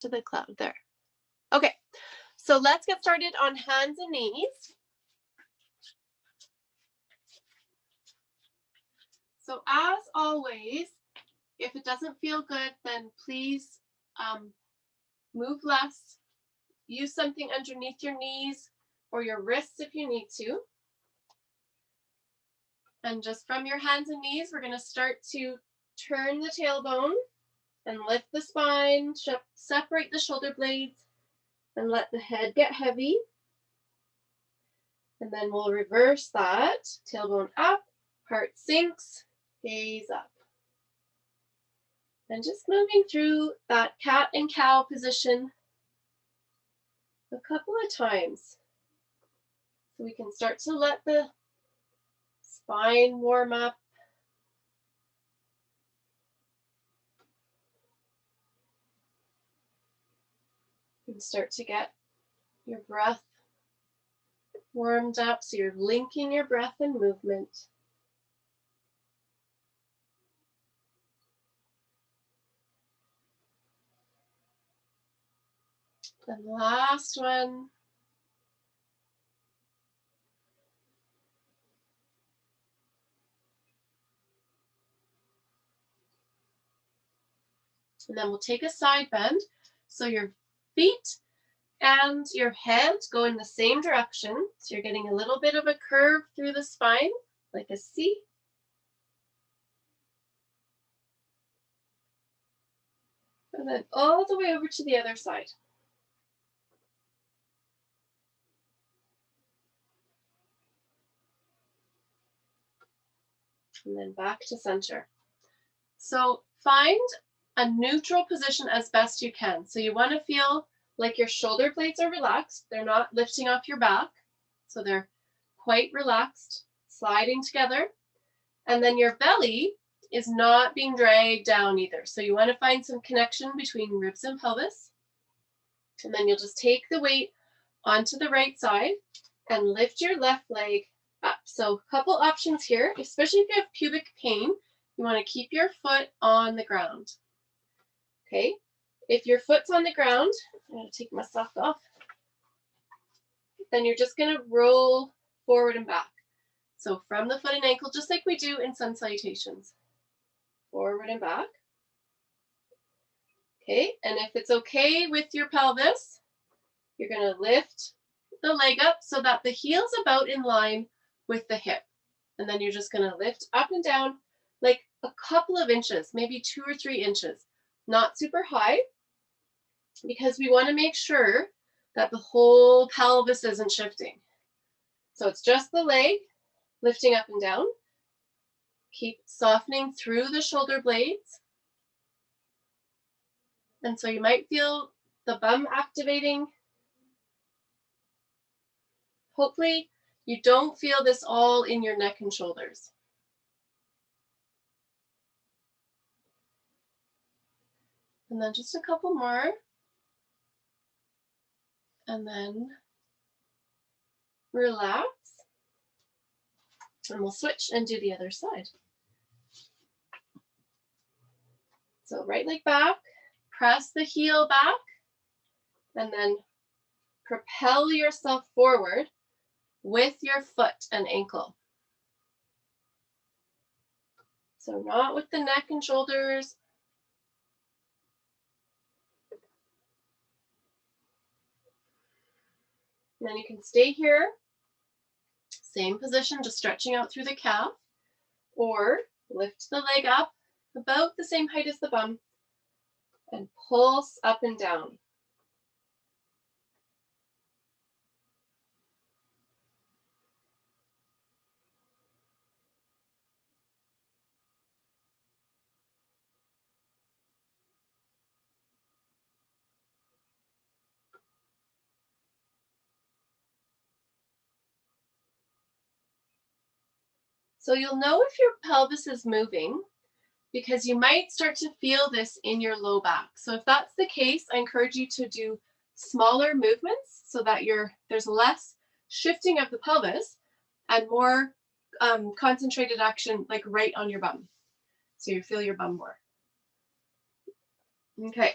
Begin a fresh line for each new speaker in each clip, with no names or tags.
to the cloud there. Okay, so let's get started on hands and knees. So as always, if it doesn't feel good, then please move less. Use something underneath your knees or your wrists if you need to. And just from your hands and knees, we're going to start to turn the tailbone and lift the spine, separate the shoulder blades, and let the head get heavy. And then we'll reverse that. Tailbone up, heart sinks, gaze up. And just moving through that cat and cow position a couple of times. So we can start to let the spine warm up. And start to get your breath warmed up. So you're linking your breath and movement. And last one. And then we'll take a side bend. So your feet and your head go in the same direction. So you're getting a little bit of a curve through the spine, like a C. And then all the way over to the other side. And then back to center. So find a neutral position as best you can. So you want to feel like your shoulder blades are relaxed. They're not lifting off your back. So they're quite relaxed, sliding together. And then your belly is not being dragged down either. So you want to find some connection between ribs and pelvis. And then you'll just take the weight onto the right side and lift your left leg up. So a couple options here, especially if you have pubic pain, you want to keep your foot on the ground. Okay, if your foot's on the ground, I'm going to take my sock off, then you're just going to roll forward and back. So from the foot and ankle, just like we do in sun salutations. Forward and back. Okay, and if it's okay with your pelvis, you're going to lift the leg up so that the heel's about in line with the hip. And then you're just going to lift up and down like a couple of inches, maybe 2 or 3 inches. Not super high, because we want to make sure that the whole pelvis isn't shifting. So it's just the leg lifting up and down. Keep softening through the shoulder blades. And so you might feel the bum activating. Hopefully you don't feel this all in your neck and shoulders. And then just a couple more. And then relax. And we'll switch and do the other side. So right leg back, press the heel back, and then propel yourself forward with your foot and ankle. So not with the neck and shoulders. And then you can stay here, same position, just stretching out through the calf, or lift the leg up about the same height as the bum and pulse up and down. So you'll know if your pelvis is moving because you might start to feel this in your low back. So if that's the case, I encourage you to do smaller movements so that there's less shifting of the pelvis and more concentrated action like right on your bum. So you feel your bum more. Okay,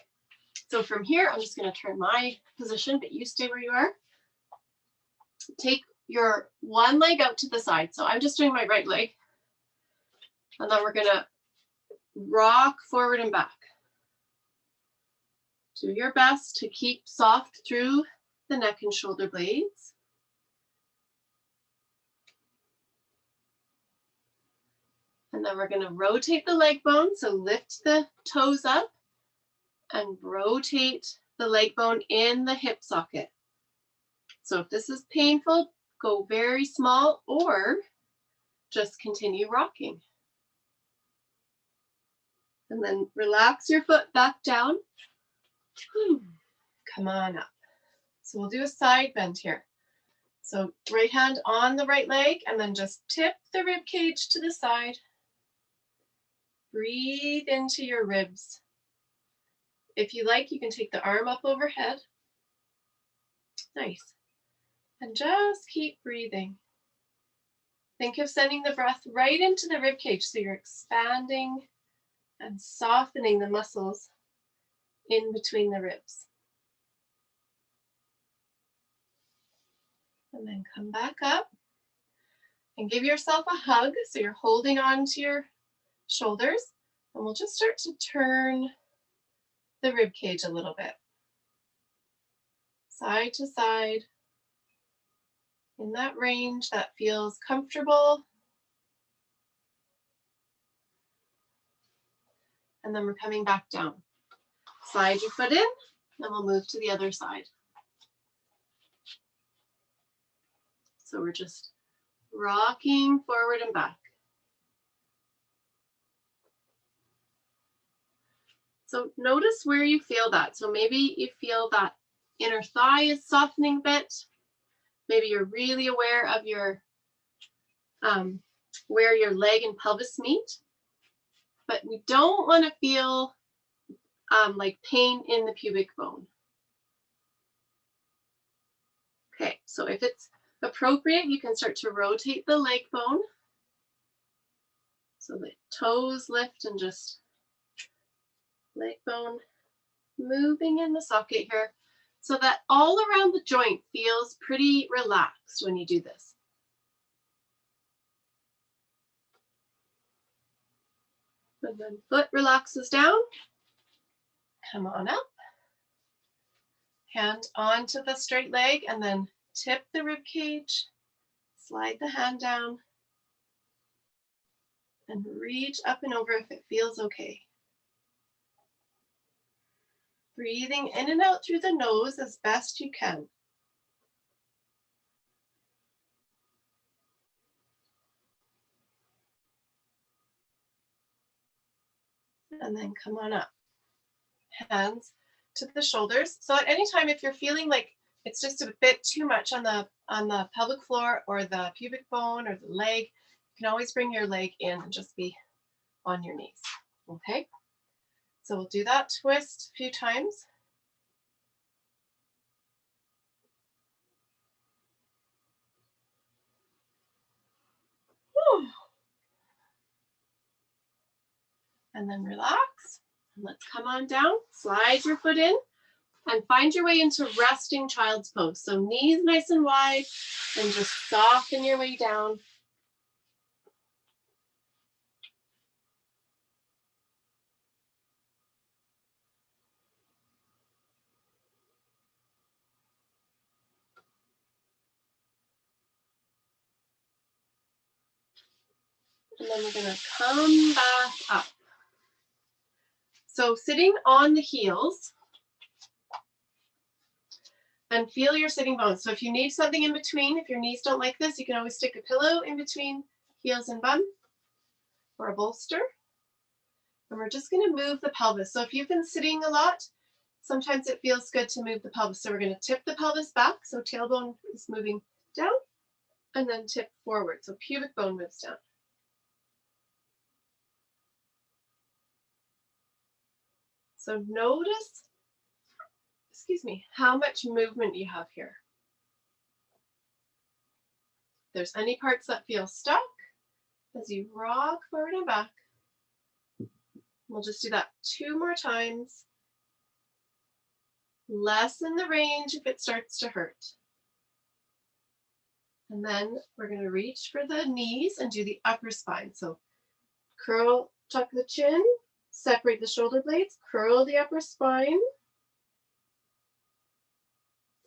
So from here, I'm just going to turn my position, but you stay where you are. Take your one leg out to the side. So I'm just doing my right leg. And then we're going to rock forward and back. Do your best to keep soft through the neck and shoulder blades. And then we're going to rotate the leg bone. So lift the toes up and rotate the leg bone in the hip socket. So if this is painful, go very small or just continue rocking. And then relax your foot back down. Come on up. So we'll do a side bend here. So right hand on the right leg and then just tip the rib cage to the side. Breathe into your ribs. If you like, you can take the arm up overhead. Nice. And just keep breathing. Think of sending the breath right into the rib cage so you're expanding and softening the muscles in between the ribs. And then come back up and give yourself a hug so you're holding on to your shoulders. And we'll just start to turn the rib cage a little bit. Side to side. In that range that feels comfortable. And then we're coming back down. Slide your foot in, then we'll move to the other side. So we're just rocking forward and back. So notice where you feel that. So maybe you feel that inner thigh is softening a bit. Maybe you're really aware of your where your leg and pelvis meet. But we don't want to feel like pain in the pubic bone. Okay, so if it's appropriate, you can start to rotate the leg bone. So the toes lift and just leg bone moving in the socket here so that all around the joint feels pretty relaxed when you do this. And then foot relaxes down. Come on up. Hand onto the straight leg and then tip the rib cage. Slide the hand down. And reach up and over if it feels okay. Breathing in and out through the nose as best you can. And then come on up. Hands to the shoulders. So at any time, if you're feeling like it's just a bit too much on the pelvic floor or the pubic bone or the leg, you can always bring your leg in and just be on your knees. Okay? So we'll do that twist a few times. Whew. And then relax. And let's come on down. Slide your foot in and find your way into resting child's pose. So knees nice and wide and just soften your way down. And then we're going to come back up. So sitting on the heels and feel your sitting bones. So if you need something in between, if your knees don't like this, you can always stick a pillow in between heels and bum or a bolster. And we're just going to move the pelvis. So if you've been sitting a lot, sometimes it feels good to move the pelvis. So we're going to tip the pelvis back. So tailbone is moving down and then tip forward. So pubic bone moves down. So notice, how much movement you have here. If there's any parts that feel stuck, as you rock forward and back, we'll just do that 2 more times. Lessen the range if it starts to hurt. And then we're going to reach for the knees and do the upper spine. So curl, tuck the chin, separate the shoulder blades, curl the upper spine,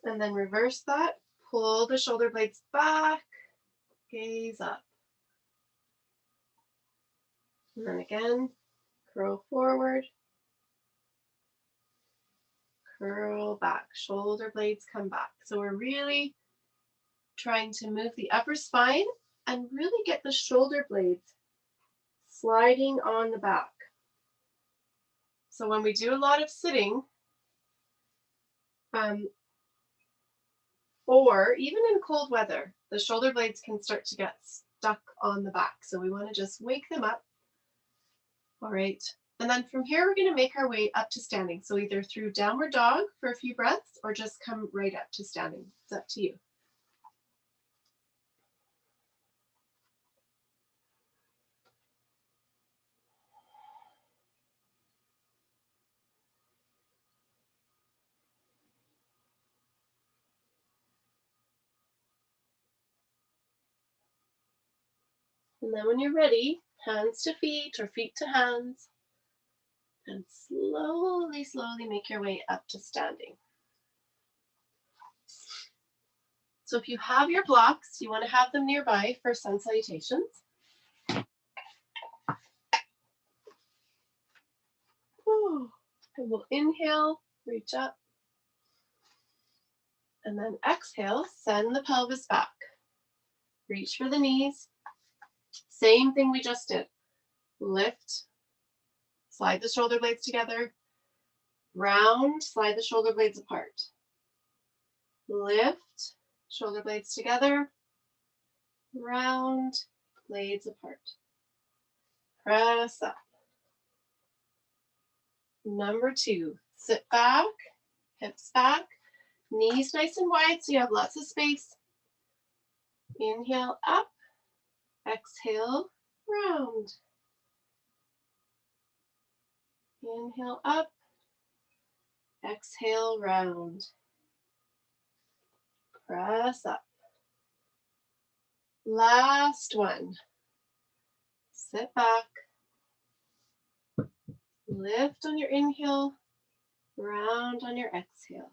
and then reverse that. Pull the shoulder blades back, gaze up. And then again, curl forward, curl back, shoulder blades come back. So we're really trying to move the upper spine and really get the shoulder blades sliding on the back. So when we do a lot of sitting, or even in cold weather, the shoulder blades can start to get stuck on the back. So we want to just wake them up. All right. And then from here, we're going to make our way up to standing. So either through downward dog for a few breaths or just come right up to standing. It's up to you. And then when you're ready, hands to feet or feet to hands, and slowly, slowly make your way up to standing. So if you have your blocks, you want to have them nearby for sun salutations. And we'll inhale, reach up, and then exhale, send the pelvis back. Reach for the knees. Same thing we just did. Lift, slide the shoulder blades together, round, slide the shoulder blades apart. Lift, shoulder blades together, round, blades apart. Press up. Number 2, sit back, hips back, knees nice and wide so you have lots of space. Inhale up, exhale, round. Inhale up, exhale, round. Press up. Last one. Sit back. Lift on your inhale, round on your exhale.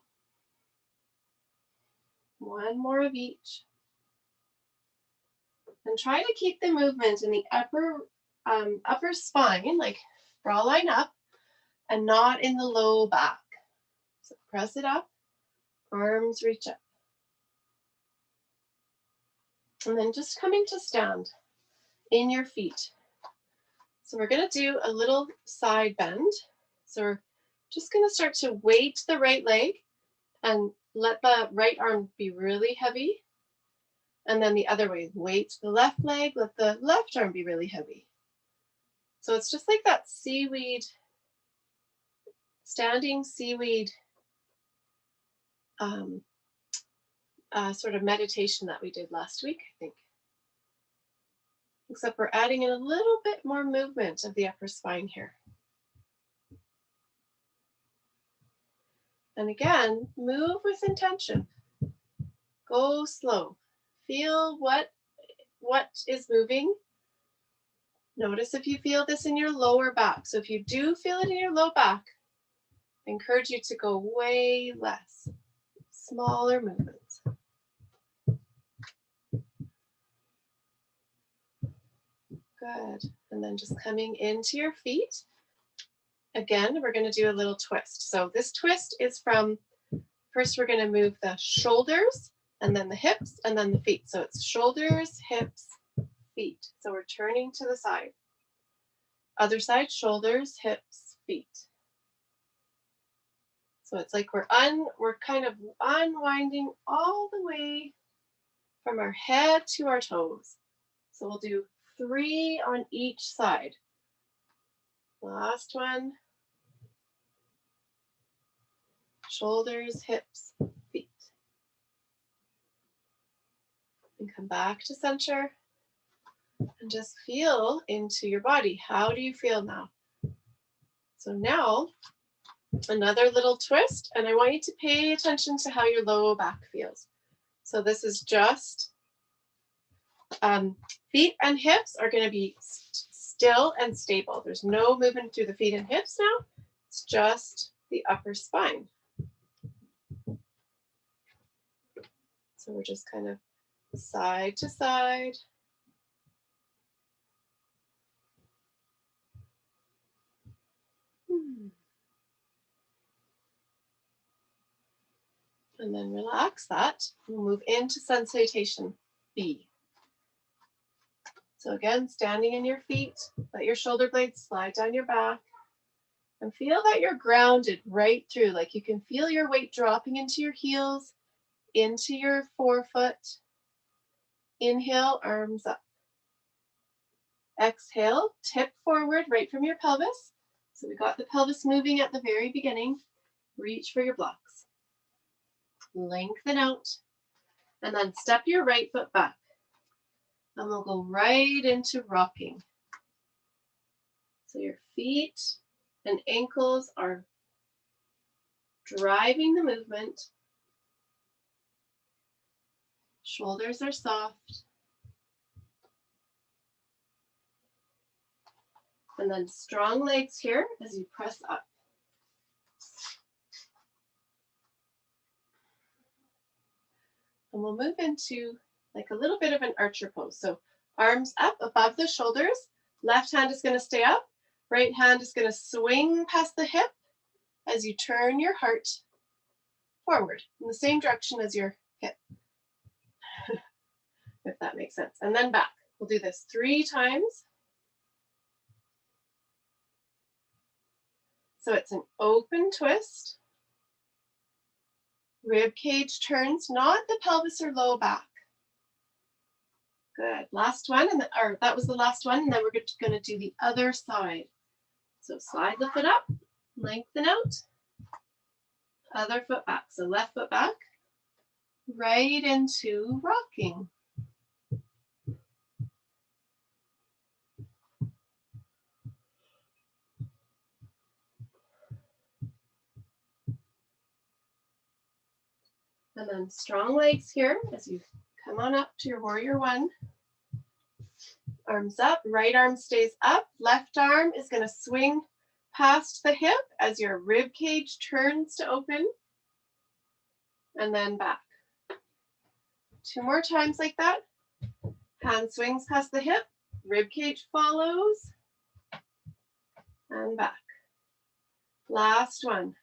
One more of each. And try to keep the movement in the upper spine, like bra line up, and not in the low back. So press it up, arms reach up. And then just coming to stand in your feet. So we're going to do a little side bend. So we're just going to start to weight the right leg and let the right arm be really heavy. And then the other way, weight the left leg, let the left arm be really heavy. So it's just like that seaweed, standing seaweed sort of meditation that we did last week, I think. Except we're adding in a little bit more movement of the upper spine here. And again, move with intention. Go slow. Feel what is moving. Notice if you feel this in your lower back. So if you do feel it in your low back, I encourage you to go way less, smaller movements. Good. And then just coming into your feet. Again, we're going to do a little twist. So this twist is from, first we're going to move the shoulders and then the hips and then the feet. So it's shoulders, hips, feet. So we're turning to the side. Other side, shoulders, hips, feet. So it's like we're kind of unwinding all the way from our head to our toes. So we'll do 3 on each side. Last one. Shoulders, hips, feet. And come back to center. And just feel into your body. How do you feel now? So now Another little twist, and I want you to pay attention to how your low back feels. So this is just feet and hips are going to be still and stable. There's no movement through the feet and hips now. It's just the upper spine. So we're just kind of side to side. And then relax that. We'll move into sun salutation B. So again, standing in your feet, let your shoulder blades slide down your back, and feel that you're grounded right through. Like you can feel your weight dropping into your heels, into your forefoot. Inhale, arms up. Exhale, tip forward right from your pelvis. So we got the pelvis moving at the very beginning. Reach for your blocks. Lengthen out, and then step your right foot back. And we'll go right into rocking. So your feet and ankles are driving the movement. Shoulders are soft. And then strong legs here as you press up. And we'll move into like a little bit of an archer pose. So arms up above the shoulders. Left hand is going to stay up. Right hand is going to swing past the hip as you turn your heart forward in the same direction as your hip, if that makes sense. And then back. We'll do this 3 times. So it's an open twist. Rib cage turns, not the pelvis or low back. Good. Last one, or that was the last one, and then we're going to do the other side. So slide the foot up, lengthen out, other foot back. So left foot back, right into rocking. And then strong legs here as you come on up to your warrior one. Arms up, right arm stays up, left arm is going to swing past the hip as your rib cage turns to open, and then back. 2 more times like that. Hand swings past the hip, rib cage follows, and back. Last one.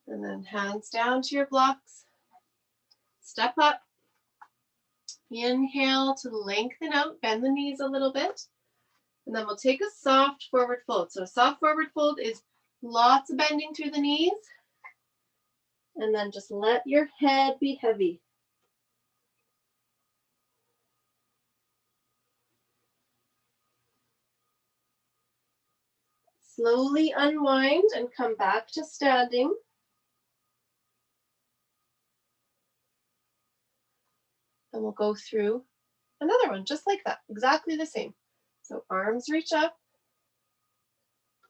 And then hands down to your blocks. Step up. Inhale to lengthen out, bend the knees a little bit. And then we'll take a soft forward fold. So a soft forward fold is lots of bending through the knees. And then just let your head be heavy. Slowly unwind and come back to standing. And we'll go through another one just like that, exactly the same. So arms reach up.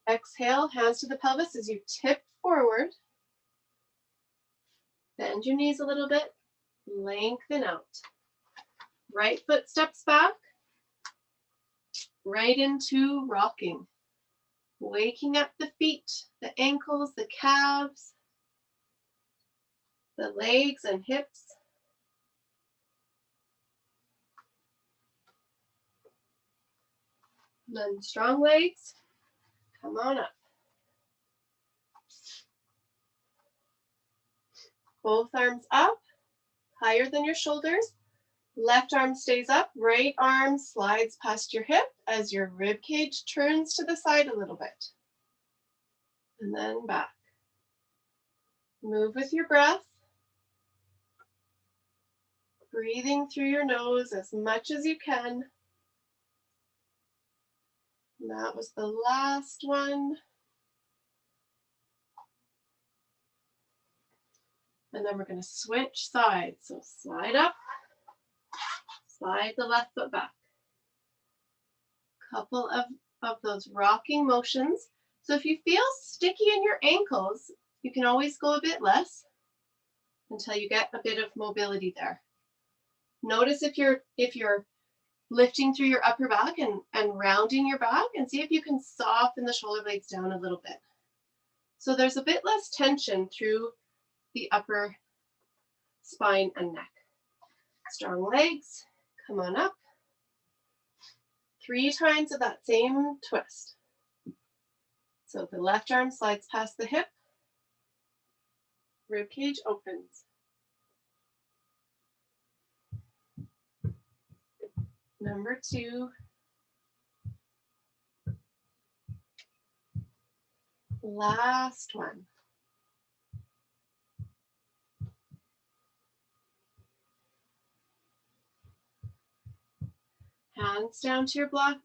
Exhale, hands to the pelvis as you tip forward. Bend your knees a little bit. Lengthen out. Right foot steps back. Right into rocking. Waking up the feet, the ankles, the calves, the legs and hips. And then strong legs. Come on up. Both arms up, higher than your shoulders. Left arm stays up, right arm slides past your hip as your rib cage turns to the side a little bit. And then back. Move with your breath. Breathing through your nose as much as you can. And that was the last one. And then we're going to switch sides. So slide up, slide the left foot back. Couple of those rocking motions. So if you feel sticky in your ankles, you can always go a bit less until you get a bit of mobility there. Notice if you're lifting through your upper back and rounding your back, and see if you can soften the shoulder blades down a little bit. So there's a bit less tension through the upper spine and neck. Strong legs, come on up. 3 times of that same twist. So the left arm slides past the hip, rib cage opens. Number 2. Last one. Hands down to your blocks.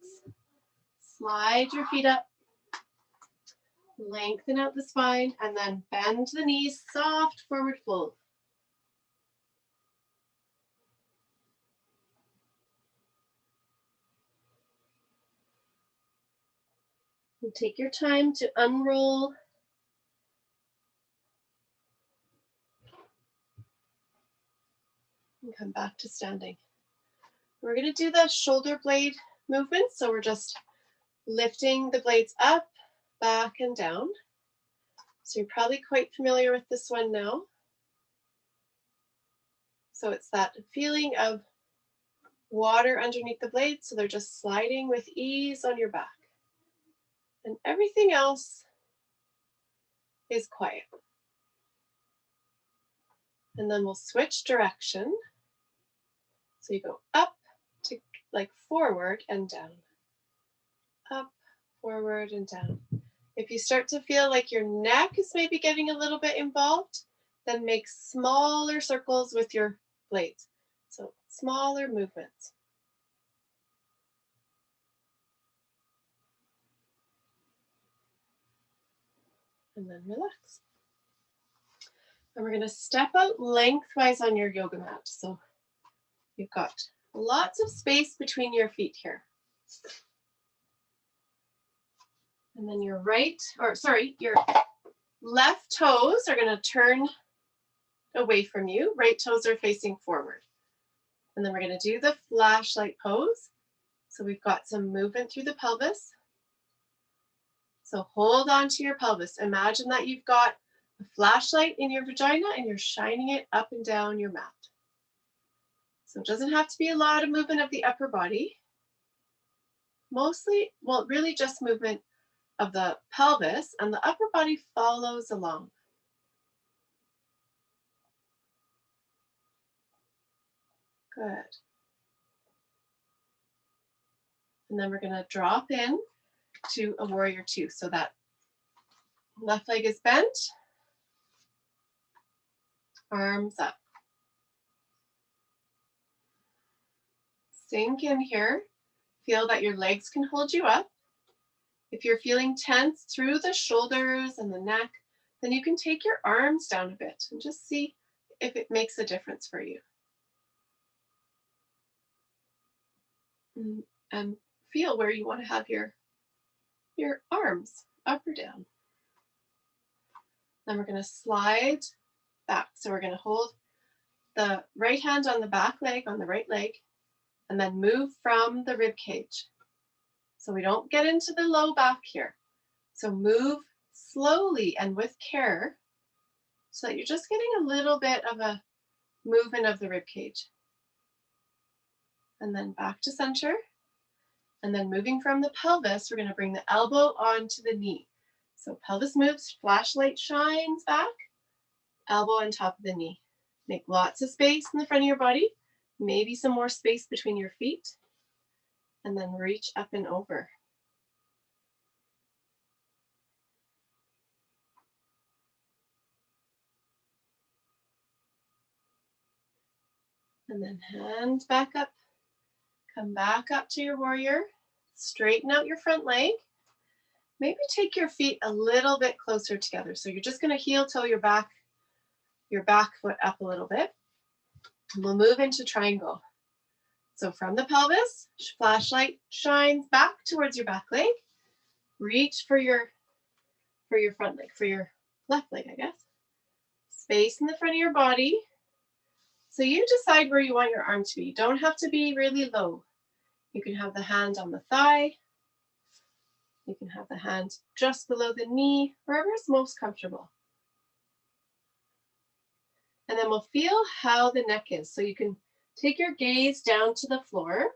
Slide your feet up. Lengthen out the spine and then bend the knees, soft forward fold. And take your time to unroll. And come back to standing. We're going to do the shoulder blade movement. So we're just lifting the blades up, back, and down. So you're probably quite familiar with this one now. So it's that feeling of water underneath the blades. So they're just sliding with ease on your back. And everything else is quiet. And then we'll switch direction. So you go up to like forward and down. Up, forward, and down. If you start to feel like your neck is maybe getting a little bit involved, then make smaller circles with your blades. So smaller movements. And then relax. And we're going to step out lengthwise on your yoga mat. So you've got lots of space between your feet here. And then your your left toes are going to turn away from you. Right toes are facing forward. And then we're going to do the flashlight pose. So we've got some movement through the pelvis. So hold on to your pelvis. Imagine that you've got a flashlight in your vagina and you're shining it up and down your mat. So it doesn't have to be a lot of movement of the upper body. Mostly, well, really just movement of the pelvis, and the upper body follows along. Good. And then we're going to drop in to a warrior 2. So that left leg is bent, arms up. Sink in here. Feel that your legs can hold you up. If you're feeling tense through the shoulders and the neck, then you can take your arms down a bit and just see if it makes a difference for you. And feel where you want to have your arms, up or down. Then we're going to slide back. So we're going to hold the right hand on the back leg, on the right leg, and then move from the rib cage. So we don't get into the low back here. So move slowly and with care so that you're just getting a little bit of a movement of the rib cage. And then back to center. And then moving from the pelvis, we're going to bring the elbow onto the knee. So pelvis moves, flashlight shines back, elbow on top of the knee. Make lots of space in the front of your body, maybe some more space between your feet, and then reach up and over. And then hands back up, come back up to your warrior, straighten out your front leg. Maybe take your feet a little bit closer together. So you're just going to heel toe your back foot up a little bit. And we'll move into triangle. So from the pelvis, flashlight shines back towards your back leg. Reach for your front leg, for your left leg, I guess. Space in the front of your body. So you decide where you want your arm to be. You don't have to be really low. You can have the hand on the thigh. You can have the hand just below the knee, wherever is most comfortable. And then we'll feel how the neck is. So you can take your gaze down to the floor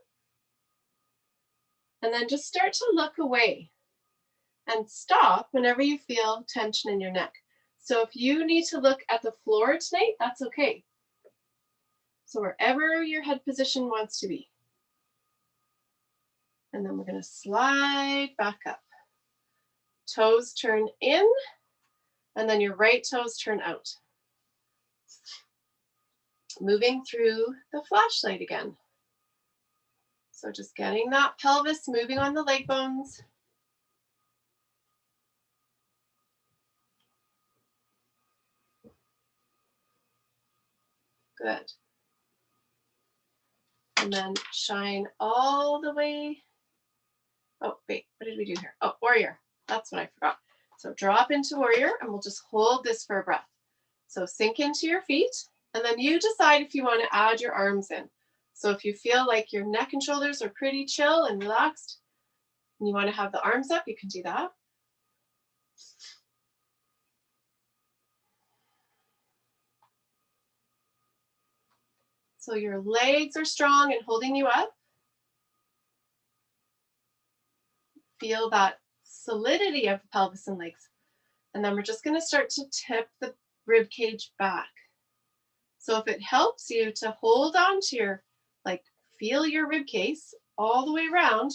and then just start to look away and stop whenever you feel tension in your neck. So if you need to look at the floor tonight, that's okay. So wherever your head position wants to be. And then we're going to slide back up. Toes turn in, and then your right toes turn out. Moving through the flashlight again. So just getting that pelvis moving on the leg bones. Good. And then shine all the way. Oh, wait, what did we do here? Oh, warrior. That's what I forgot. So drop into warrior, and we'll just hold this for a breath. So sink into your feet, and then you decide if you want to add your arms in. So if you feel like your neck and shoulders are pretty chill and relaxed, and you want to have the arms up, you can do that. So your legs are strong and holding you up. Feel that solidity of the pelvis and legs. And then we're just going to start to tip the rib cage back. So if it helps you to hold on to your, feel your rib cage all the way around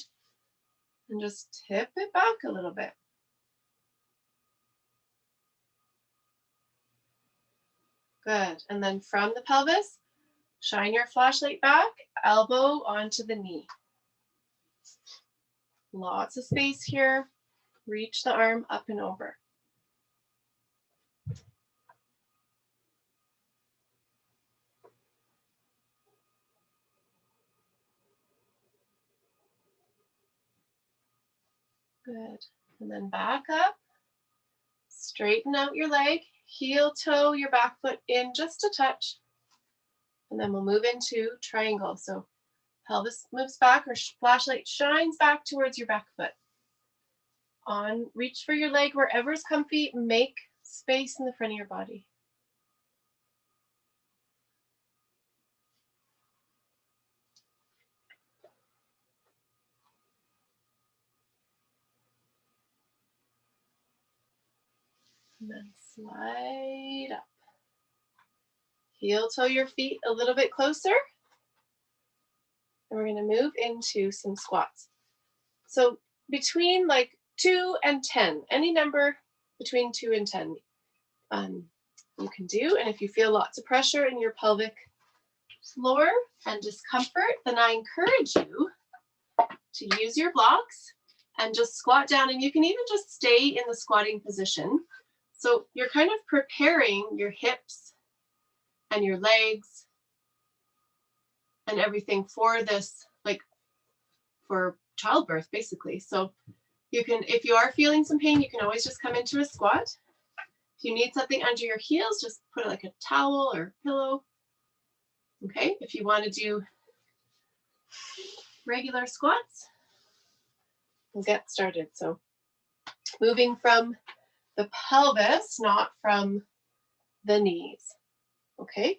and just tip it back a little bit. Good. And then from the pelvis, shine your flashlight back, elbow onto the knee. Lots of space here. Reach the arm up and over. Good. And then back up. Straighten out your leg. Heel toe your back foot in just a touch. And then we'll move into triangle. So pelvis moves back, or flashlight shines back towards your back foot. Reach for your leg wherever's comfy. Make space in the front of your body. And then slide up. Heel toe your feet a little bit closer. And we're going to move into some squats. So between 2 and 10, any number between 2 and 10, you can do. And if you feel lots of pressure in your pelvic floor and discomfort, then I encourage you to use your blocks and just squat down. And you can even just stay in the squatting position. So you're kind of preparing your hips and your legs and everything for this, for childbirth, basically. So you can, if you are feeling some pain, you can always just come into a squat. If you need something under your heels, just put like a towel or pillow. Okay, if you want to do regular squats, we'll get started. So moving from the pelvis, not from the knees. Okay,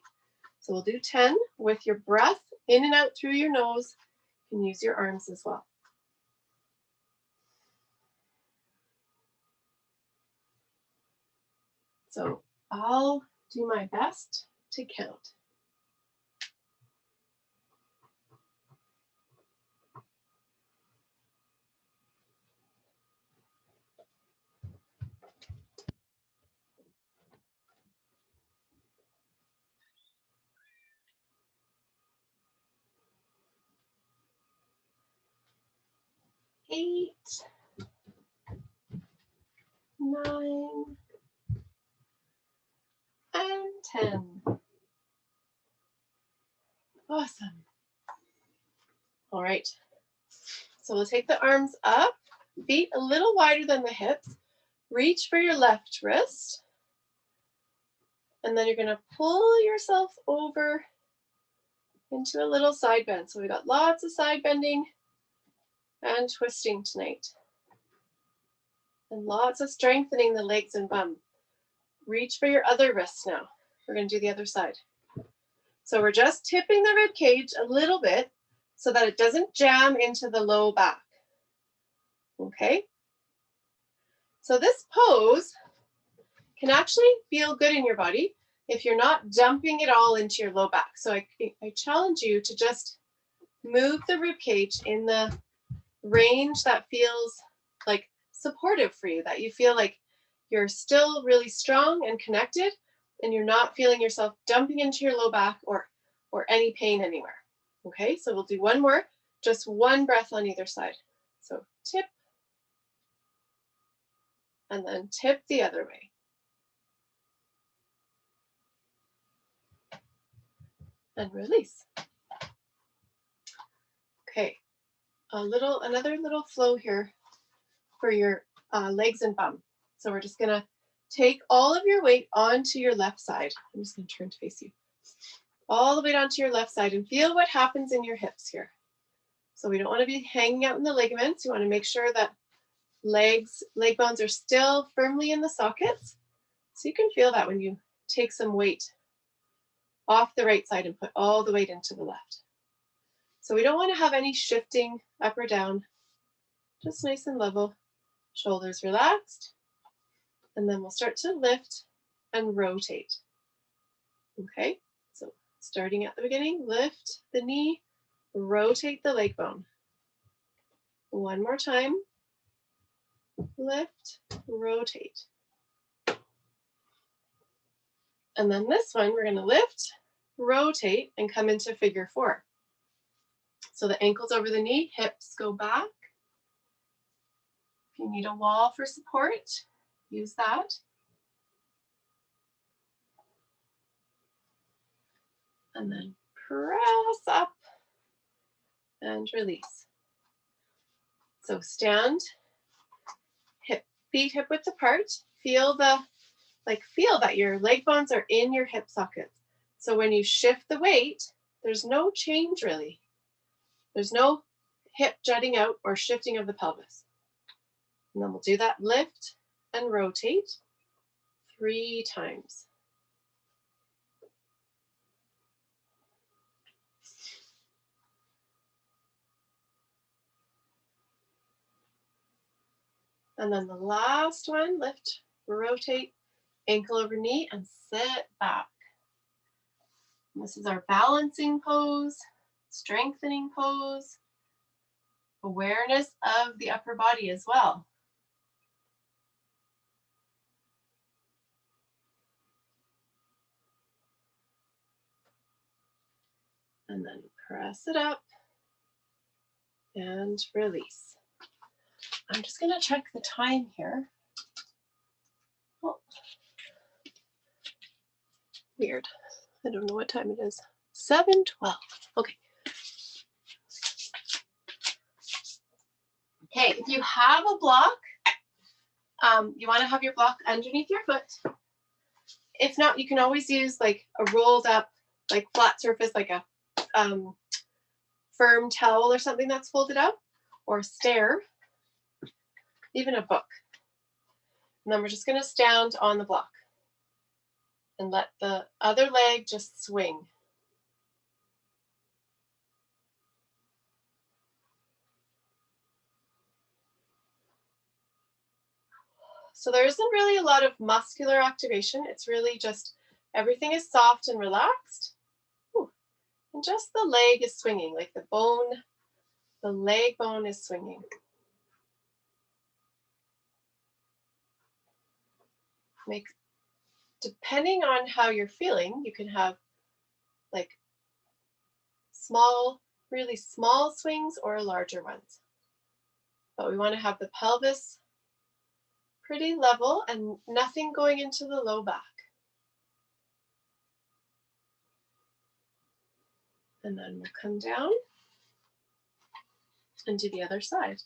so we'll do 10 with your breath in and out through your nose. You can use your arms as well. So I'll do my best to count. Eight, 9, and 10. Awesome. All right. So we'll take the arms up, feet a little wider than the hips. Reach for your left wrist. And then you're going to pull yourself over into a little side bend. So we got lots of side bending and twisting tonight. And lots of strengthening the legs and bum. Reach for your other wrist now. We're going to do the other side. So we're just tipping the rib cage a little bit so that it doesn't jam into the low back. Okay? So this pose can actually feel good in your body if you're not dumping it all into your low back. So I challenge you to just move the rib cage in the range that feels like supportive for you, that you feel like you're still really strong and connected and you're not feeling yourself dumping into your low back or any pain anywhere. Okay, so we'll do one more, just one breath on either side. So tip and then tip the other way. And release. Okay, another little flow here for your legs and bum. So we're just gonna take all of your weight onto your left side. I'm just gonna turn to face you. All the way onto your left side and feel what happens in your hips here. So we don't want to be hanging out in the ligaments. You want to make sure that leg bones are still firmly in the sockets. So you can feel that when you take some weight off the right side and put all the weight into the left. So we don't want to have any shifting up or down, just nice and level, shoulders relaxed. And then we'll start to lift and rotate. Okay, so starting at the beginning, lift the knee, rotate the leg bone. One more time, lift, rotate. And then this one, we're gonna lift, rotate, and come into figure four. So the ankles over the knee, hips go back. If you need a wall for support, use that. And then press up and release. So stand, feet hip width apart. Feel that your leg bones are in your hip sockets. So when you shift the weight, there's no change really. There's no hip jutting out or shifting of the pelvis. And then we'll do that lift and rotate 3 times. And then the last one, lift, rotate, ankle over knee, and sit back. And this is our balancing pose, strengthening pose, awareness of the upper body as well. And then press it up and release. I'm just going to check the time here. Oh, weird. I don't know what time it is. 7:12. Okay. Okay, if you have a block, you want to have your block underneath your foot. If not, you can always use like a rolled up, like flat surface, like a firm towel or something that's folded up, or a stair, even a book. And then we're just going to stand on the block and let the other leg just swing. So there isn't really a lot of muscular activation. It's really just everything is soft and relaxed. Ooh. And just the leg is swinging, like the leg bone is swinging. Depending on how you're feeling, you can have like really small swings or larger ones. But we want to have the pelvis pretty level and nothing going into the low back. And then we'll come down. And do the other side.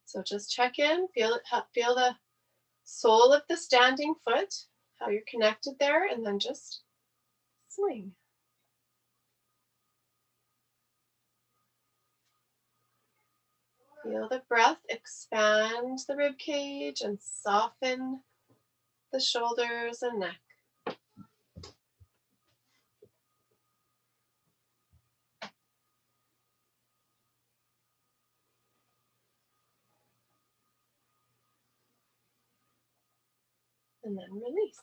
So just check in, feel the sole of the standing foot, how you're connected there, and then just swing. Feel the breath expand the rib cage and soften the shoulders and neck. And then release.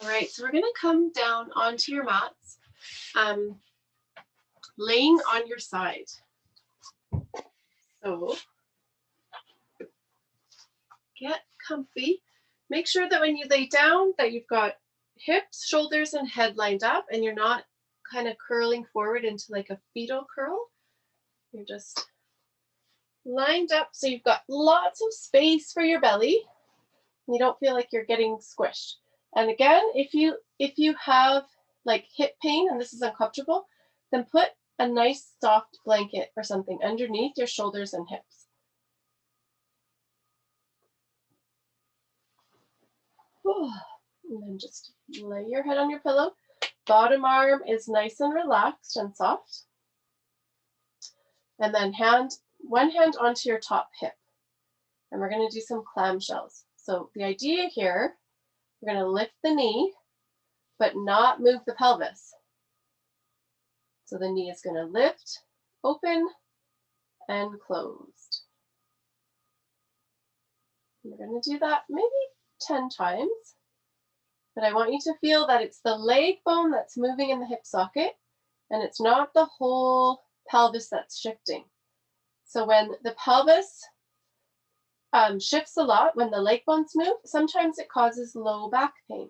All right, so we're going to come down onto your mats, laying on your side. So get comfy. Make sure that when you lay down that you've got hips, shoulders, and head lined up, and you're not kind of curling forward into like a fetal curl. You're just lined up so you've got lots of space for your belly. You don't feel like you're getting squished. And again, if you have like hip pain and this is uncomfortable, then put a nice soft blanket or something underneath your shoulders and hips. And then just lay your head on your pillow. Bottom arm is nice and relaxed and soft. And then one hand onto your top hip. And we're going to do some clamshells. So the idea here, we're going to lift the knee, but not move the pelvis. So the knee is going to lift, open, and closed. And we're going to do that maybe 10 times. But I want you to feel that it's the leg bone that's moving in the hip socket, and it's not the whole pelvis that's shifting. So when the pelvis shifts a lot, when the leg bones move, sometimes it causes low back pain.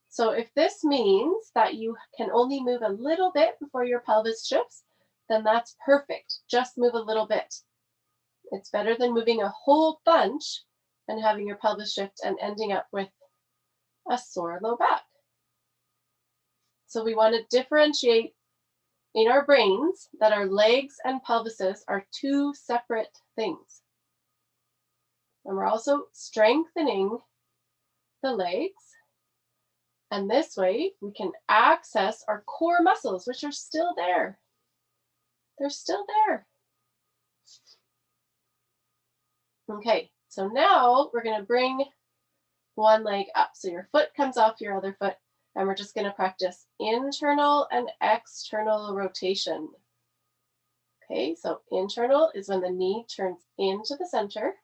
So if this means that you can only move a little bit before your pelvis shifts, then that's perfect. Just move a little bit. It's better than moving a whole bunch and having your pelvis shift and ending up with a sore low back. So we want to differentiate in our brains that our legs and pelvises are two separate things. And we're also strengthening the legs. And this way we can access our core muscles, which are still there. They're still there. Okay, so now we're going to bring one leg up. So your foot comes off your other foot, and we're just going to practice internal and external rotation. Okay, so internal is when the knee turns into the center.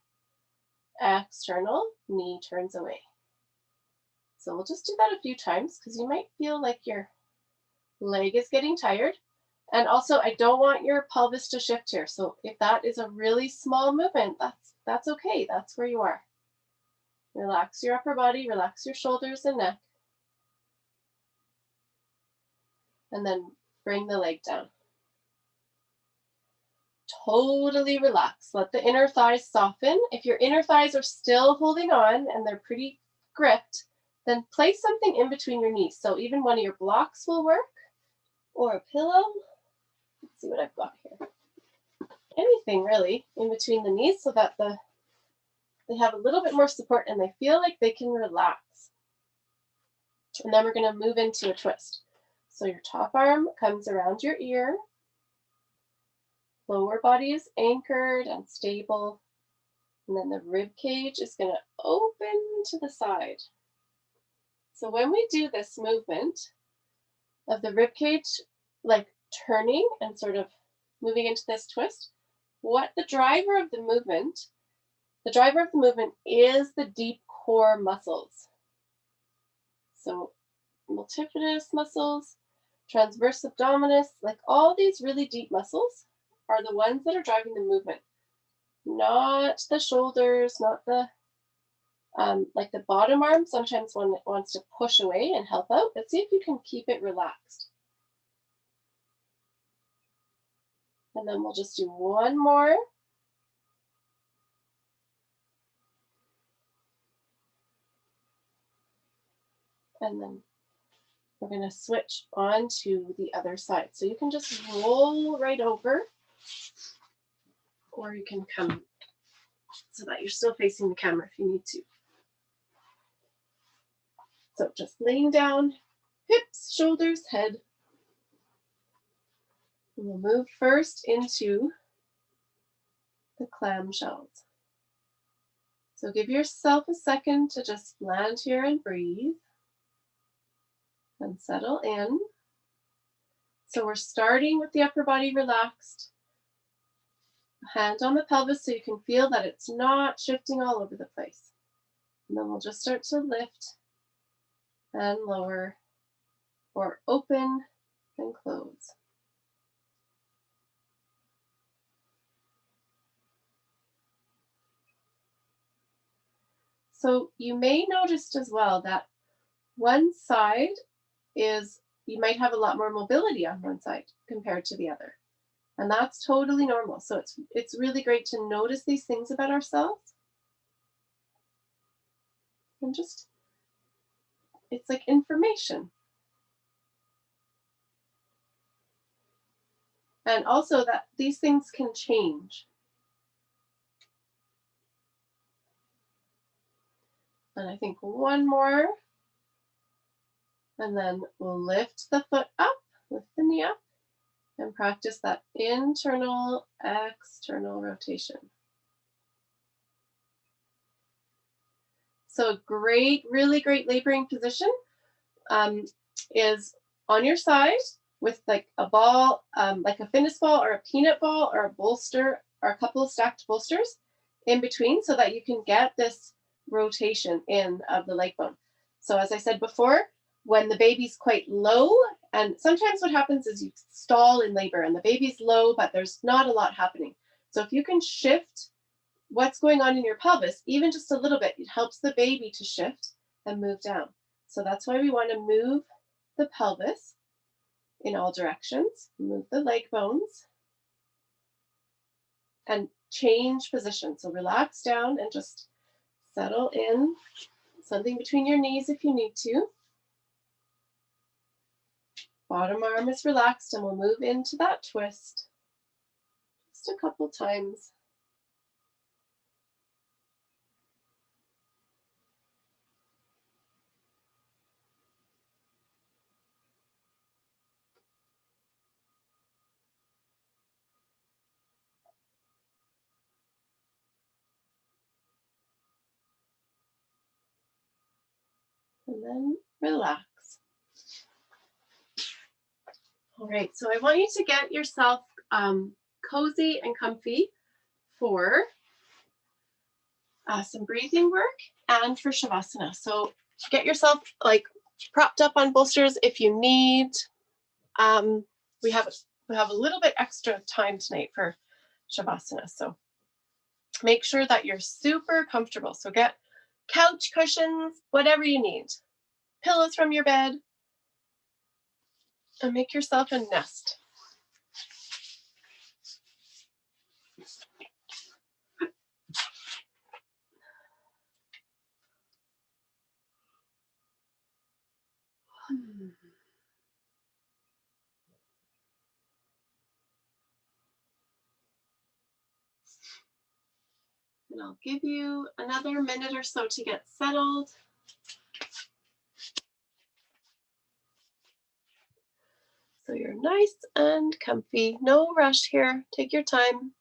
External, knee turns away. So we'll just do that a few times because you might feel like your leg is getting tired. And also, I don't want your pelvis to shift here. So if that is a really small movement, that's okay. That's where you are. Relax your upper body, relax your shoulders and neck. And then bring the leg down. Totally relax. Let the inner thighs soften. If your inner thighs are still holding on and they're pretty gripped, then place something in between your knees. So even one of your blocks will work, or a pillow. Let's see what I've got here. Anything really in between the knees so that they have a little bit more support and they feel like they can relax. And then we're going to move into a twist. So your top arm comes around your ear. Lower body is anchored and stable. And then the rib cage is going to open to the side. So when we do this movement of the rib cage, like turning and sort of moving into this twist, what the driver of the movement is the deep core muscles. So multifidus muscles, transverse abdominis, like all these really deep muscles are the ones that are driving the movement, not the shoulders, not the like the bottom arm. Sometimes one wants to push away and help out, but see if you can keep it relaxed. And then we'll just do one more. And then we're going to switch on to the other side. So you can just roll right over, or you can come so that you're still facing the camera if you need to. So just laying down, hips, shoulders, head. And we'll move first into the clamshells. So give yourself a second to just land here and breathe and settle in. So we're starting with the upper body relaxed. Hand on the pelvis so you can feel that it's not shifting all over the place. And then we'll just start to lift and lower, or open and close. So you may notice as well that one side is, you might have a lot more mobility on one side compared to the other. And that's totally normal. So it's really great to notice these things about ourselves. And just, it's like information. And also that these things can change. And I think one more. And then we'll lift the foot up, lift the knee up, and practice that internal, external rotation. So a great, really great laboring position is on your side with like a ball, like a fitness ball or a peanut ball or a bolster or a couple of stacked bolsters in between so that you can get this rotation in of the leg bone. So as I said before, when the baby's quite low, and sometimes what happens is you stall in labor and the baby's low, but there's not a lot happening. So if you can shift what's going on in your pelvis, even just a little bit, it helps the baby to shift and move down. So that's why we want to move the pelvis in all directions, move the leg bones, and change position. So relax down and just settle in, something between your knees if you need to. Bottom arm is relaxed and we'll move into that twist just a couple times. And then relax. All right, so I want you to get yourself cozy and comfy for some breathing work and for Shavasana. So get yourself like propped up on bolsters if you need. We have a little bit extra time tonight for Shavasana, so make sure that you're super comfortable. So get couch cushions, whatever you need, pillows from your bed, and make yourself a nest. And I'll give you another minute or so to get settled. So you're nice and comfy. No rush here. Take your time.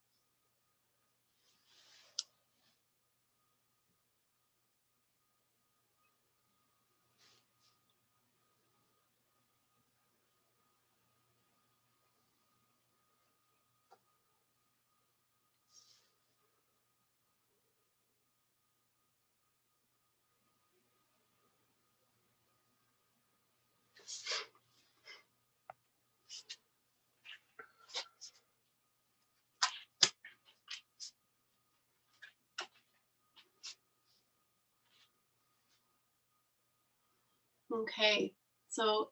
Okay, so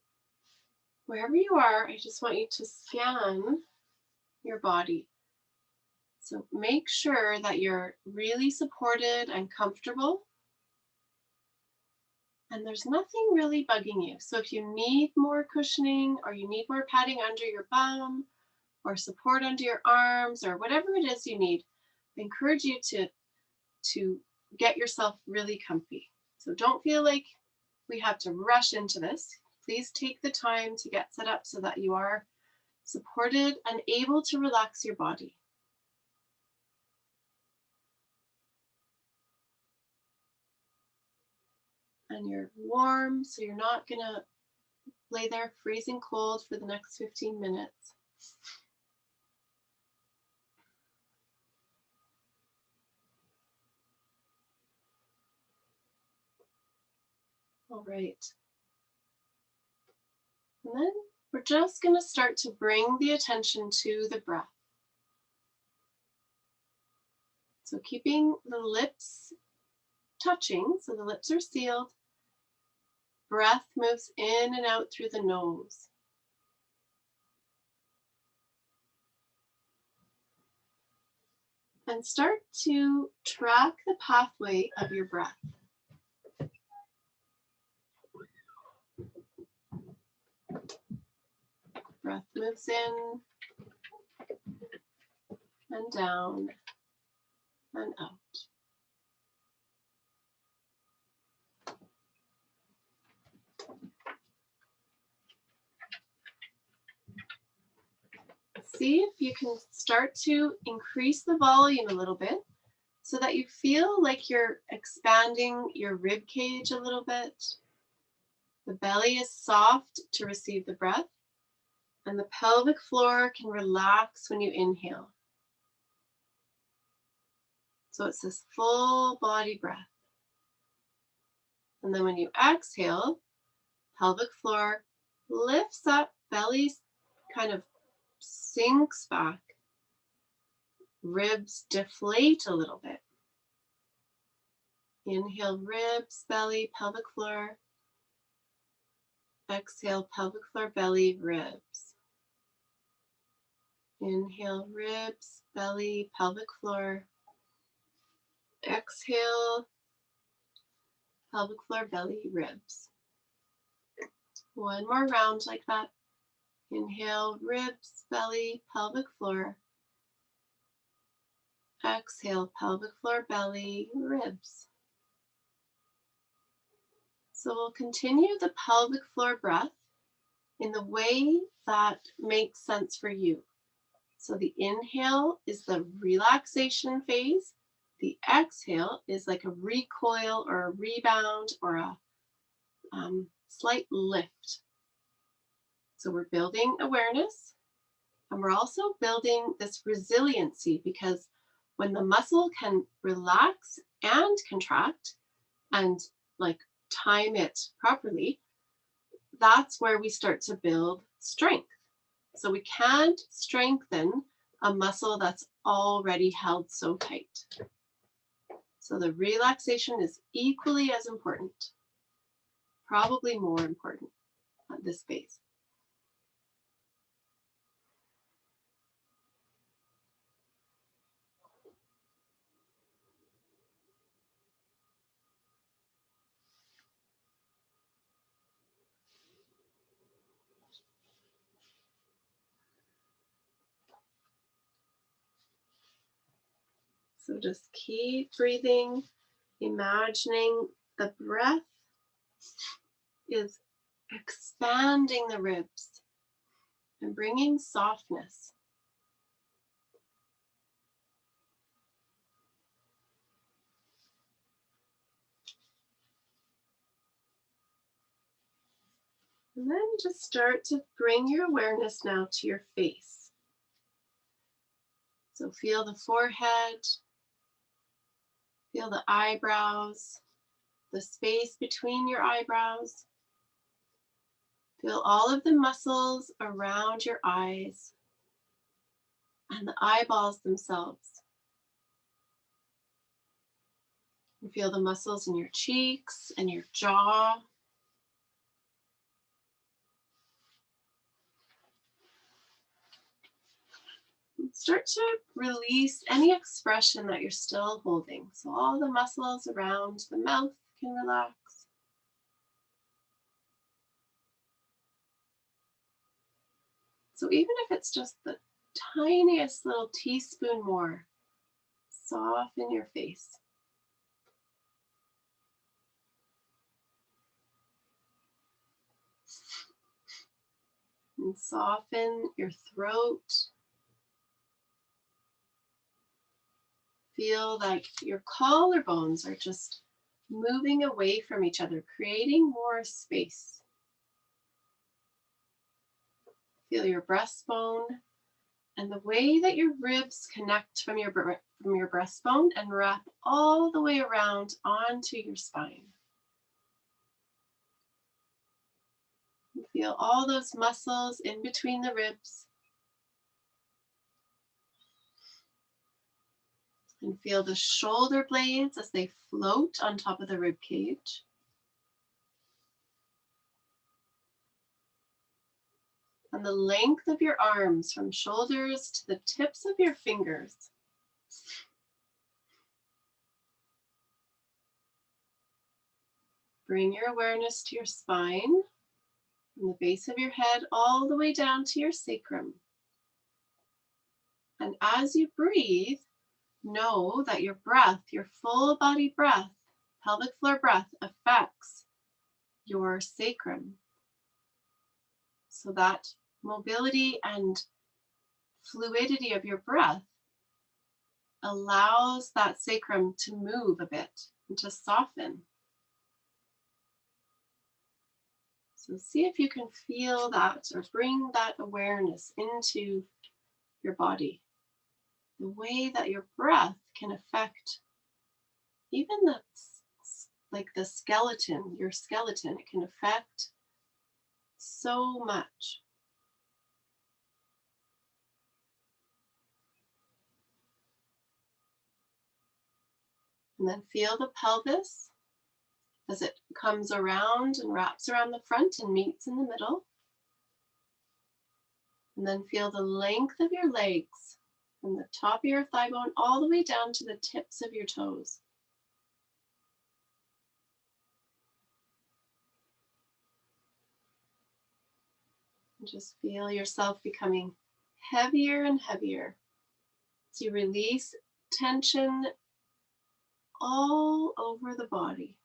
wherever you are, I just want you to scan your body. So make sure that you're really supported and comfortable. and there's nothing really bugging you. So if you need more cushioning or you need more padding under your bum or support under your arms or whatever it is you need, I encourage you to get yourself really comfy. So don't feel like we have to rush into this. Please take the time to get set up so that you are supported and able to relax your body. And you're warm, so you're not gonna lay there freezing cold for the next 15 minutes. All right. And then we're just gonna start to bring the attention to the breath. So keeping the lips touching, so the lips are sealed. Breath moves in and out through the nose. And start to track the pathway of your breath. Breath moves in and down and out. See if you can start to increase the volume a little bit so that you feel like you're expanding your rib cage a little bit. The belly is soft to receive the breath, and the pelvic floor can relax when you inhale. So it's this full body breath. And then when you exhale, pelvic floor lifts up, belly kind of sinks back, ribs deflate a little bit. Inhale, ribs, belly, pelvic floor. Exhale, pelvic floor, belly, ribs. Inhale, ribs, belly, pelvic floor. Exhale, pelvic floor, belly, ribs. One more round like that. Inhale, ribs, belly, pelvic floor. Exhale, pelvic floor, belly, ribs. So we'll continue the pelvic floor breath in the way that makes sense for you. So the inhale is the relaxation phase. The exhale is like a recoil or a rebound or a slight lift. So we're building awareness, and we're also building this resiliency, because when the muscle can relax and contract and like time it properly, that's where we start to build strength. So we can't strengthen a muscle that's already held so tight. So the relaxation is equally as important, probably more important at this phase. So just keep breathing, imagining the breath is expanding the ribs and bringing softness. And then just start to bring your awareness now to your face. So feel the forehead, feel the eyebrows, the space between your eyebrows. Feel all of the muscles around your eyes and the eyeballs themselves. And feel the muscles in your cheeks and your jaw. And start to release any expression that you're still holding. So all the muscles around the mouth can relax. So even if it's just the tiniest little teaspoon more, soften your face. And soften your throat. Feel like your collarbones are just moving away from each other, creating more space. Feel your breastbone and the way that your ribs connect from your breastbone and wrap all the way around onto your spine. Feel all those muscles in between the ribs. And feel the shoulder blades as they float on top of the rib cage. And the length of your arms from shoulders to the tips of your fingers. Bring your awareness to your spine, from the base of your head all the way down to your sacrum. And as you breathe, know that your breath, your full body breath, pelvic floor breath, affects your sacrum. So that mobility and fluidity of your breath allows that sacrum to move a bit and to soften. So see if you can feel that or bring that awareness into your body. The way that your breath can affect even the skeleton, your skeleton, it can affect so much. And then feel the pelvis as it comes around and wraps around the front and meets in the middle. And then feel the length of your legs from the top of your thigh bone all the way down to the tips of your toes. And just feel yourself becoming heavier and heavier as you release tension all over the body.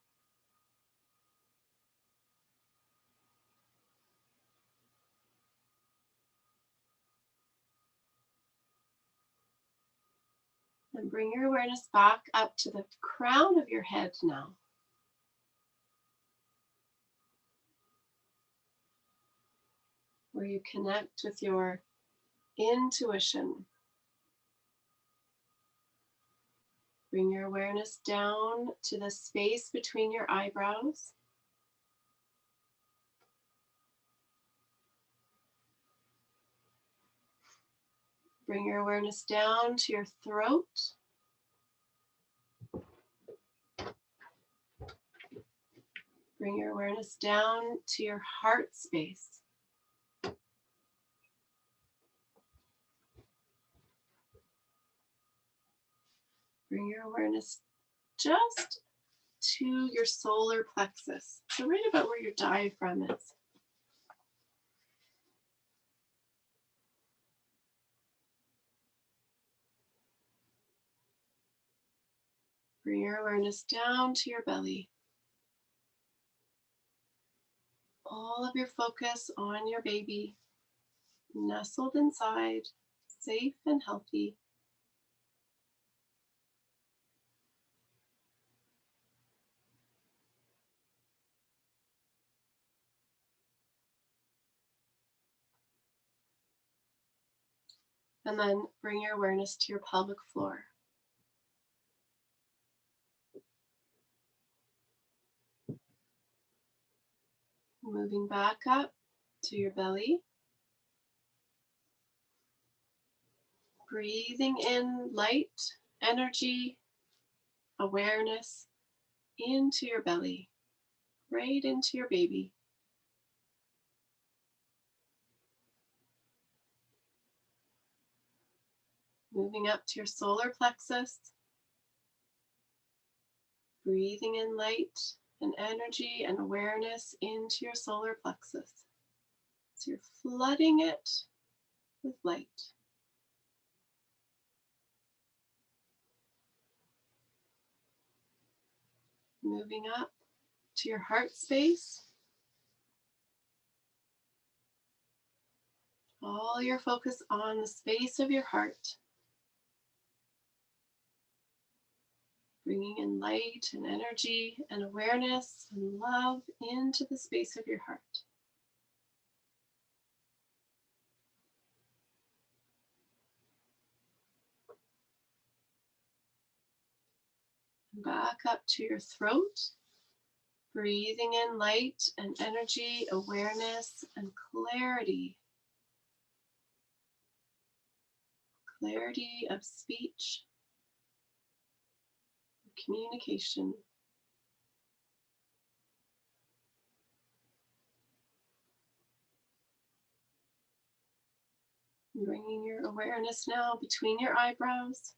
And bring your awareness back up to the crown of your head now. Where you connect with your intuition. Bring your awareness down to the space between your eyebrows. Bring your awareness down to your throat. Bring your awareness down to your heart space. Bring your awareness just to your solar plexus. So right about where your diaphragm is. Bring your awareness down to your belly. All of your focus on your baby, nestled inside, safe and healthy. And then bring your awareness to your pelvic floor. Moving back up to your belly. Breathing in light, energy, awareness into your belly, right into your baby. Moving up to your solar plexus. Breathing in light and energy and awareness into your solar plexus. So you're flooding it with light. Moving up to your heart space. All your focus on the space of your heart. Bringing in light and energy and awareness and love into the space of your heart. Back up to your throat. Breathing in light and energy, awareness and clarity. Clarity of speech, communication. Bringing your awareness now between your eyebrows.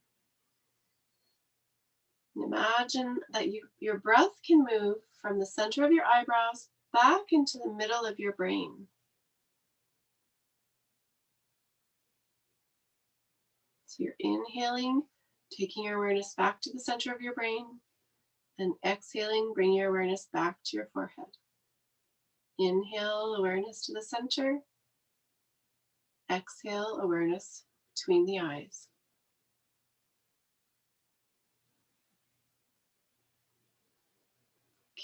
And imagine that your breath can move from the center of your eyebrows back into the middle of your brain. So you're inhaling, taking your awareness back to the center of your brain, and exhaling, bringing your awareness back to your forehead. Inhale, awareness to the center. Exhale, awareness between the eyes.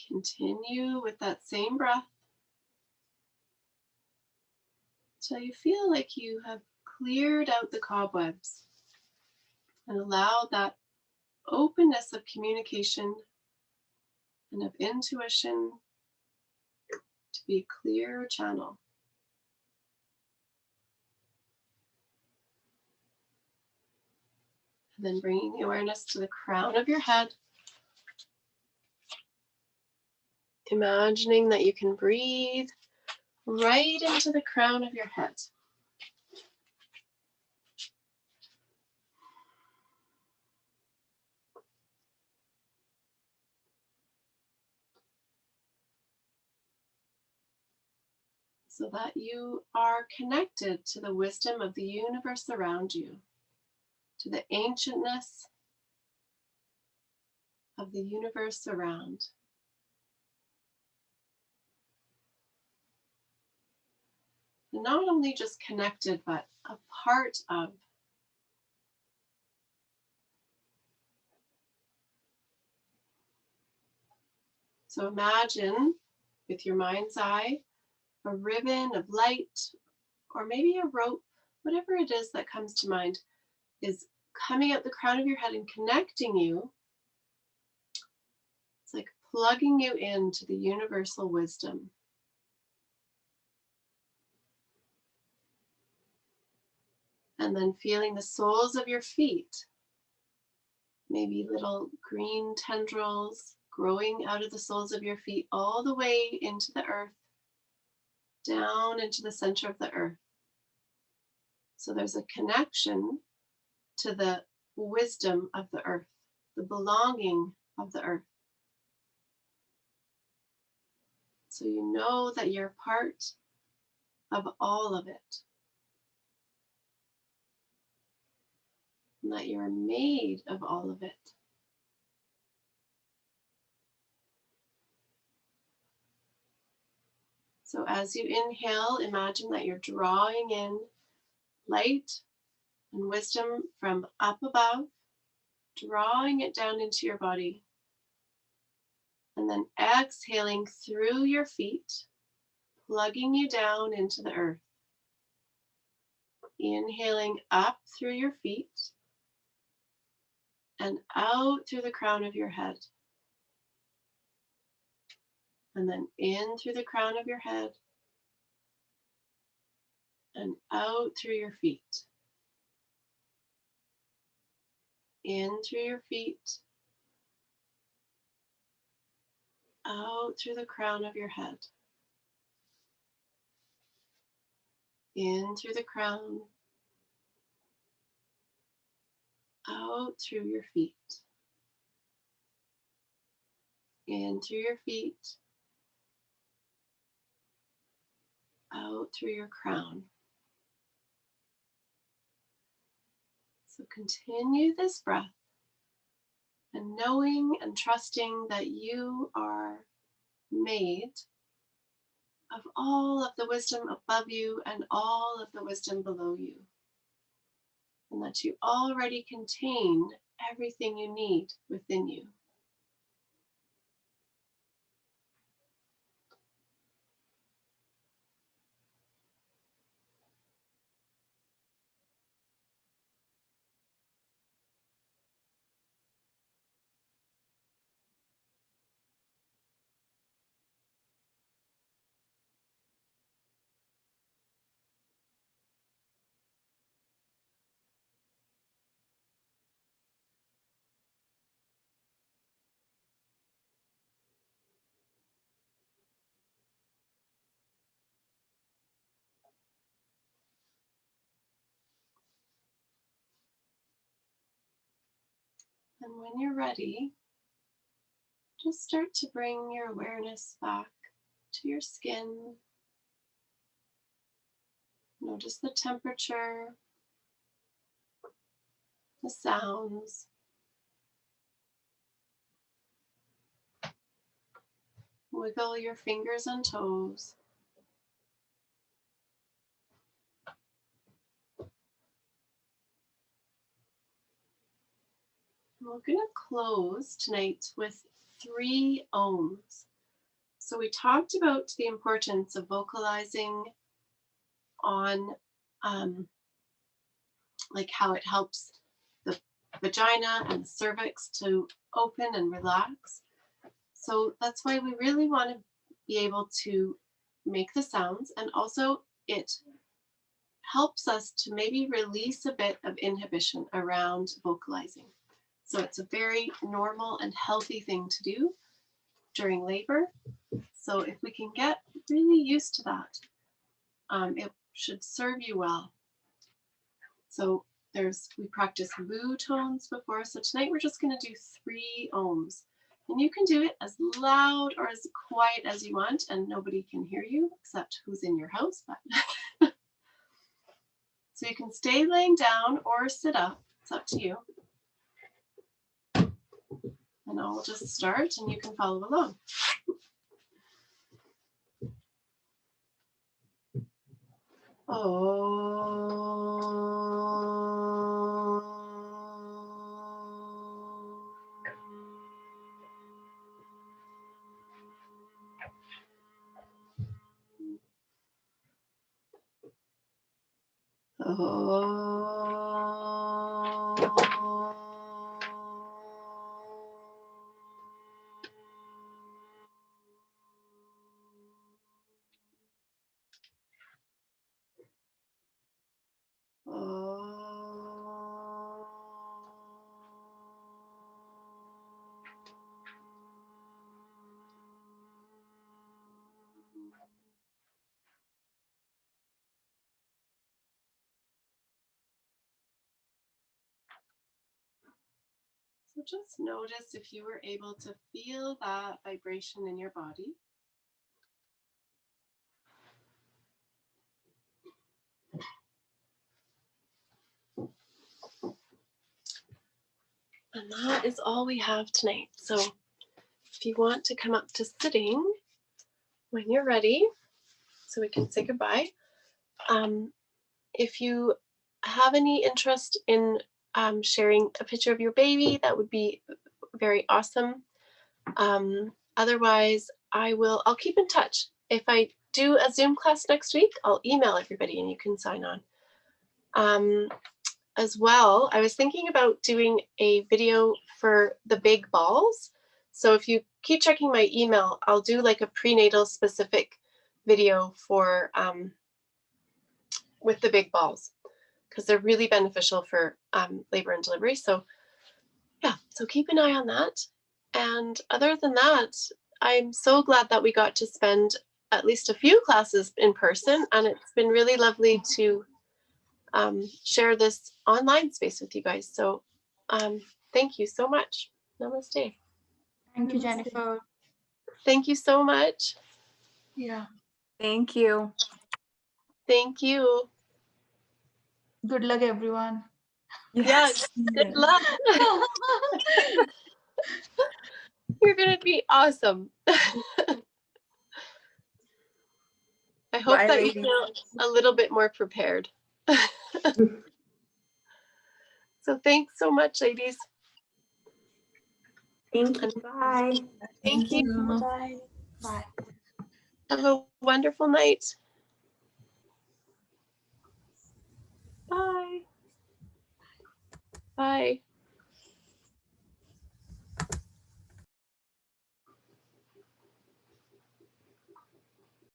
Continue with that same breath until you feel like you have cleared out the cobwebs and allowed that openness of communication and of intuition to be a clear channel. And then bringing the awareness to the crown of your head. Imagining that you can breathe right into the crown of your head. So that you are connected to the wisdom of the universe around you, to the ancientness of the universe around. And not only just connected, but a part of. So imagine with your mind's eye a ribbon of light, or maybe a rope, whatever it is that comes to mind, is coming out the crown of your head and connecting you. It's like plugging you into the universal wisdom. And then feeling the soles of your feet, maybe little green tendrils growing out of the soles of your feet all the way into the earth, down into the center of the earth. So there's a connection to the wisdom of the earth, the belonging of the earth. So you know that you're part of all of it, and that you're made of all of it. So as you inhale, imagine that you're drawing in light and wisdom from up above, drawing it down into your body. And then exhaling through your feet, plugging you down into the earth. Inhaling up through your feet and out through the crown of your head. And then in through the crown of your head and out through your feet. In through your feet, out through the crown of your head. In through the crown, out through your feet. In through your feet, out through your crown. So continue this breath and knowing and trusting that you are made of all of the wisdom above you and all of the wisdom below you, and that you already contain everything you need within you. And when you're ready, just start to bring your awareness back to your skin. Notice the temperature, the sounds. Wiggle your fingers and toes. We're going to close tonight with 3 ohms. So we talked about the importance of vocalizing on like how it helps the vagina and the cervix to open and relax. So that's why we really want to be able to make the sounds, and also it helps us to maybe release a bit of inhibition around vocalizing. So it's a very normal and healthy thing to do during labor. So if we can get really used to that, it should serve you well. So we practiced Lu tones before. So tonight we're just going to do 3 ohms. And you can do it as loud or as quiet as you want, and nobody can hear you except who's in your house. But so you can stay laying down or sit up. It's up to you. And I'll just start and you can follow along. So just notice if you were able to feel that vibration in your body. And that is all we have tonight. So if you want to come up to sitting when you're ready, so we can say goodbye. If you have any interest in sharing a picture of your baby, that would be very awesome. Otherwise, I'll keep in touch. If I do a Zoom class next week, I'll email everybody and you can sign on. As well, I was thinking about doing a video for the big balls. So if you keep checking my email, I'll do like a prenatal specific video for with the big balls, because they're really beneficial for labor and delivery. So yeah, so keep an eye on that. And other than that, I'm so glad that we got to spend at least a few classes in person, and it's been really lovely to share this online space with you guys. So thank you so much. Namaste.
Thank you, Jennifer.
Thank you so much.
Yeah.
Thank you.
Thank you.
Good luck, everyone.
Yes. Good luck. You're going to be awesome. I hope
Bye,
that
ladies.
you feel a little bit more prepared. So thanks so much, ladies.
Thank you. Bye.
Thank you.
Bye. Bye.
Have a wonderful night. Bye. Bye.